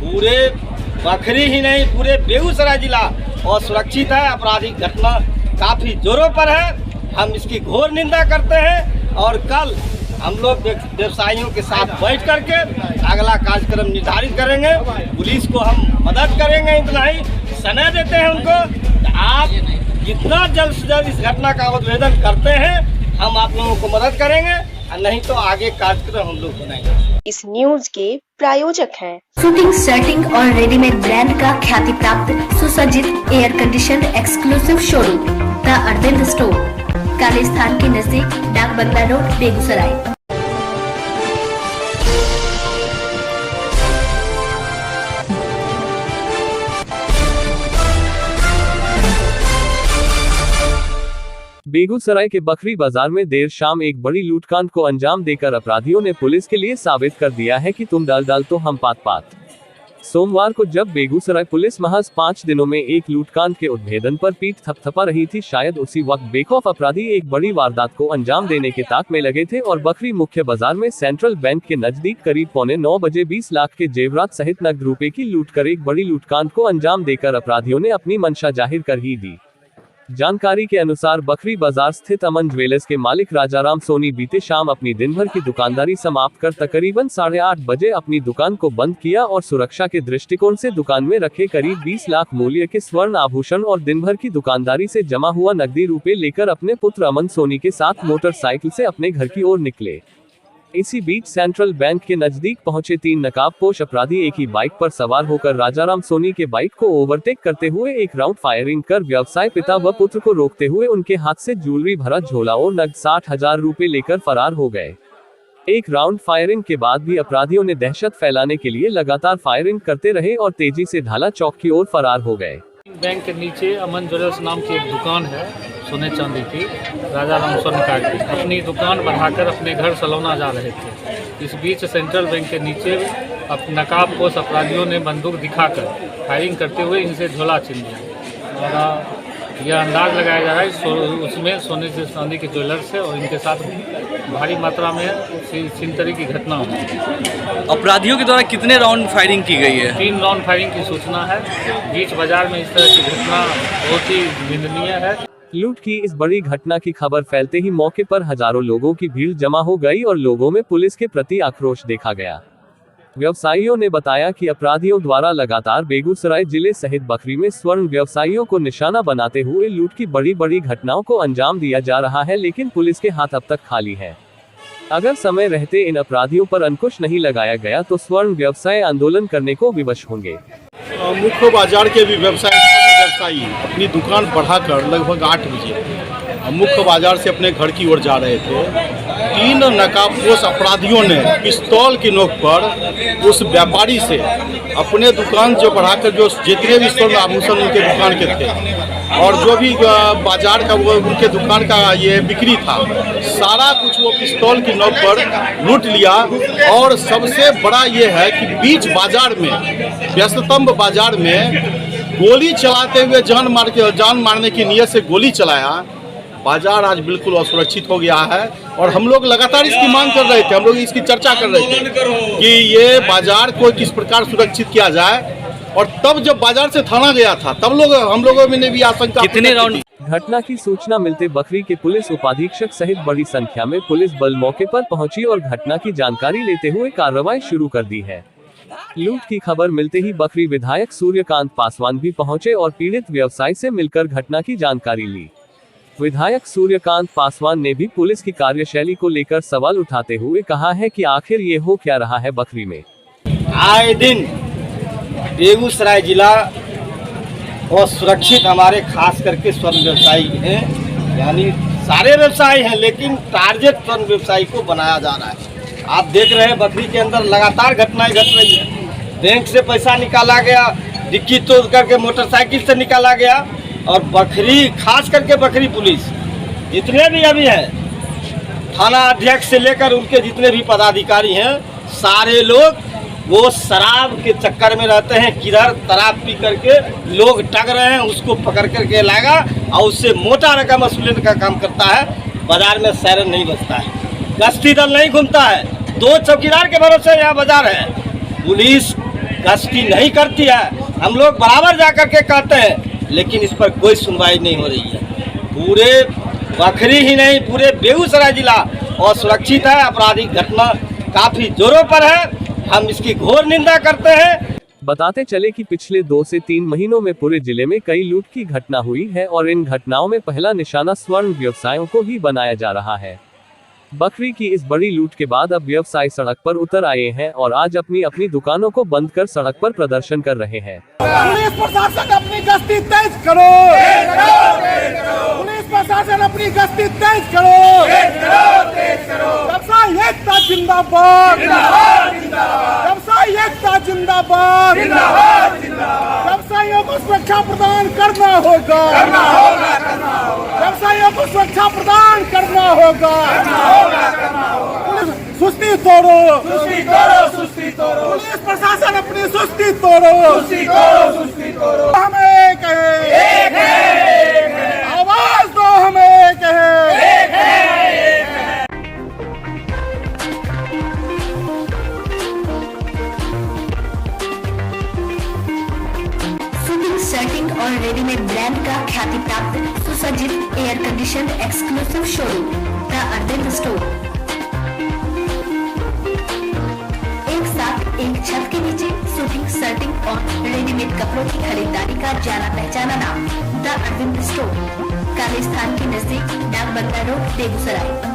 पूरे बखरी ही नहीं पूरे बेगूसराय जिला असुरक्षित है। आपराधिक घटना काफ़ी जोरों पर है। हम इसकी घोर निंदा करते हैं और कल हम लोग व्यवसायियों के साथ बैठ करके अगला कार्यक्रम निर्धारित करेंगे। पुलिस को हम मदद करेंगे, इतना ही समय देते हैं उनको। आप जितना जल्द से जल्द इस घटना का उद्भेदन करते हैं हम आप लोगों को मदद करेंगे, नहीं तो आगे कार्यक्रम हम लोग बनाएंगे। इस न्यूज के प्रायोजक हैं शूटिंग सेटिंग और रेडीमेड ब्रांड का ख्याति प्राप्त सुसज्जित air condition exclusive showroom the Arvind store, Kali Sthan के नजदीक, डाक बंगला रोड, बेगूसराय। बेगूसराय के बखरी बाजार में देर शाम एक बड़ी लूटकांड को अंजाम देकर अपराधियों ने पुलिस के लिए साबित कर दिया है कि तुम डाल तो हम पात। सोमवार को जब बेगूसराय पुलिस महज 5 दिनों में एक लूटकांड के उद्भेदन पर पीठ थपथपा रही थी, शायद उसी वक्त बेखौफ अपराधी एक बड़ी वारदात को अंजाम देने के ताक में लगे थे और बखरी मुख्य बाजार में सेंट्रल बैंक के नजदीक करीब 8:45 बजे 20 लाख के जेवरात सहित नकद रुपए की लूट कर एक बड़ी लूटकांड को अंजाम देकर अपराधियों ने अपनी मंशा जाहिर कर ही दी। जानकारी के अनुसार बखरी बाजार स्थित अमन ज्वेलर्स के मालिक राजाराम सोनी बीते शाम अपनी दिन भर की दुकानदारी समाप्त कर तकरीबन 8:30 बजे अपनी दुकान को बंद किया और सुरक्षा के दृष्टिकोण से दुकान में रखे करीब 20 लाख मूल्य के स्वर्ण आभूषण और दिन भर की दुकानदारी से जमा हुआ नकदी रुपए लेकर अपने पुत्र अमन सोनी के साथ मोटरसाइकिल से अपने घर की ओर निकले। इसी बीच सेंट्रल बैंक के नजदीक पहुंचे 3 नकाबपोश अपराधी एक ही बाइक पर सवार होकर राजाराम सोनी के बाइक को ओवरटेक करते हुए एक राउंड फायरिंग कर व्यवसाय पिता व पुत्र को रोकते हुए उनके हाथ से ज्वेलरी भरा झोला और नकद 60,000 रुपए लेकर फरार हो गए। एक राउंड फायरिंग के बाद भी अपराधियों ने दहशत फैलाने के लिए लगातार फायरिंग करते रहे और तेजी से ढाला चौक की ओर फरार हो गए। बैंक के नीचे अमन ज्वेलर्स नाम की एक दुकान है सोने चांदी की, राजाराम स्वर्णकार की। अपनी दुकान बढ़ाकर अपने घर सलौना जा रहे थे। इस बीच सेंट्रल बैंक के नीचे नकाबपोश अपराधियों ने बंदूक दिखाकर फायरिंग करते हुए इनसे झोला छीन लिया और यह अंदाज लगाया जा रहा है उसमें सोने से चांदी के ज्वेलर्स है और इनके साथ भारी मात्रा में छिनतरी की घटना हुई। अपराधियों के द्वारा कितने राउंड फायरिंग की गई है? 3 राउंड फायरिंग की सूचना है। बीच बाजार में इस तरह की घटना बहुत ही निंदनीय है। लूट की इस बड़ी घटना की खबर फैलते ही मौके पर हजारों लोगों की भीड़ जमा हो गई और लोगों में पुलिस के प्रति आक्रोश देखा गया। व्यवसायियों ने बताया कि अपराधियों द्वारा लगातार बेगूसराय जिले सहित बखरी में स्वर्ण व्यवसायियों को निशाना बनाते हुए लूट की बड़ी घटनाओं को अंजाम दिया जा रहा है, लेकिन पुलिस के हाथ अब तक खाली है। अगर समय रहते इन अपराधियों पर अंकुश नहीं लगाया गया तो स्वर्ण व्यवसाय आंदोलन करने को विवश होंगे। मुख्य बाजार के भी व्यवसायी अपनी दुकान बढ़ाकर लगभग 8 बजे मुख्य बाजार से अपने घर की ओर जा रहे थे। 3 नकाबपोश अपराधियों ने पिस्तौल की नोक पर उस व्यापारी से अपने दुकान जो बढ़ाकर जो जितने भी स्वर्ण आभूषण उनके दुकान के थे और जो भी बाजार का वो उनके दुकान का ये बिक्री था, सारा कुछ वो पिस्तौल की नोक पर लूट लिया। और सबसे बड़ा ये है कि बीच बाजार में, व्यस्ततम बाजार में गोली चलाते हुए जान मारने की नीयत से गोली चलाया। बाजार आज बिल्कुल असुरक्षित हो गया है और हम लोग लगातार इसकी मांग कर रहे थे, हम लोग इसकी चर्चा कर रहे थे कि ये बाजार को किस प्रकार सुरक्षित किया जाए। और तब जब बाजार से थाना गया था तब हम लोगों में भी आशंका। कितने राउंड? घटना की सूचना मिलते बखरी के पुलिस उपाधीक्षक सहित बड़ी संख्या में पुलिस बल मौके पर पहुंची और घटना की जानकारी लेते हुए कार्रवाई शुरू कर दी है। लूट की खबर मिलते ही बखरी विधायक सूर्यकांत पासवान भी पहुंचे और पीड़ित व्यवसायी से मिलकर घटना की जानकारी ली। विधायक सूर्यकांत पासवान ने भी पुलिस की कार्यशैली को लेकर सवाल उठाते हुए कहा है कि आखिर ये हो क्या रहा है बखरी में। आए दिन बेगूसराय जिला और सुरक्षित हमारे खास करके स्वर्ण व्यवसायी हैं, यानी सारे व्यवसायी हैं, लेकिन टारगेट स्वर्ण व्यवसायी को बनाया जा रहा है। आप देख रहे हैं बखरी के अंदर लगातार घटनाएं घट रही है। बैंक से पैसा निकाला गया, डिक्की तोड़ करके मोटरसाइकिल से निकाला गया। और बखरी, खास करके बखरी पुलिस जितने भी अभी हैं, थाना अध्यक्ष से लेकर उनके जितने भी पदाधिकारी हैं, सारे लोग वो शराब के चक्कर में रहते हैं। किधर शराब पी करके लोग टग रहे हैं, उसको पकड़ करके लाएगा और उससे मोटा रकम वसूलने का काम करता है। बाजार में सायरन नहीं बजता है, गश्ती दल नहीं घूमता है, 2 चौकीदार के भरोसे यहाँ बाजार है। पुलिस गश्ती नहीं करती है। हम लोग बराबर जा कर के कहते हैं, लेकिन इस पर कोई सुनवाई नहीं हो रही है। पूरे बखरी ही नहीं, पूरे बेगूसराय जिला असुरक्षित है। आपराधिक घटना काफ़ी जोरों पर है। हम इसकी घोर निंदा करते हैं। बताते चले कि पिछले 2 से 3 महीनों में पूरे जिले में कई लूट की घटना हुई है और इन घटनाओं में पहला निशाना स्वर्ण व्यवसायों को ही बनाया जा रहा है। बकरी की इस बड़ी लूट के बाद अब व्यवसायी सड़क पर उतर आए हैं और आज अपनी अपनी दुकानों को बंद कर सड़क पर प्रदर्शन कर रहे हैं। पुलिस प्रशासन अपनी गश्ती तेज करो, पुलिस प्रशासन अपनी गश्ती तेज करो, व्यवसायी एकता जिंदाबाद, व्यवसायी एकता जिंदाबाद, व्यवसायियों को सुरक्षा प्रदान करना होगा, व्यवसायियों को सुरक्षा प्रदान करना होगा। सुस्ती तोड़ो, सुस्ती तोड़ो, सुस्ती तोड़ो, पुलिस प्रशासन अपनी सुस्ती तोड़ो, सुस्ती तोड़ो, सुस्ती तोड़ो। हम एक है, आवाज दो, हम एक है। शूटिंग, शर्टिंग और रेडीमेड ब्रांड का ख्याति प्राप्त सुसज्जित air condition exclusive showroom the Arvind store. एक साथ एक छत के नीचे शूटिंग, शर्टिंग और रेडीमेड कपड़ों की खरीदारी का जाना पहचाना नाम द अरविंद स्टोर, काली स्थान के नजदीक डाक बंगला रोड, बेगूसराय।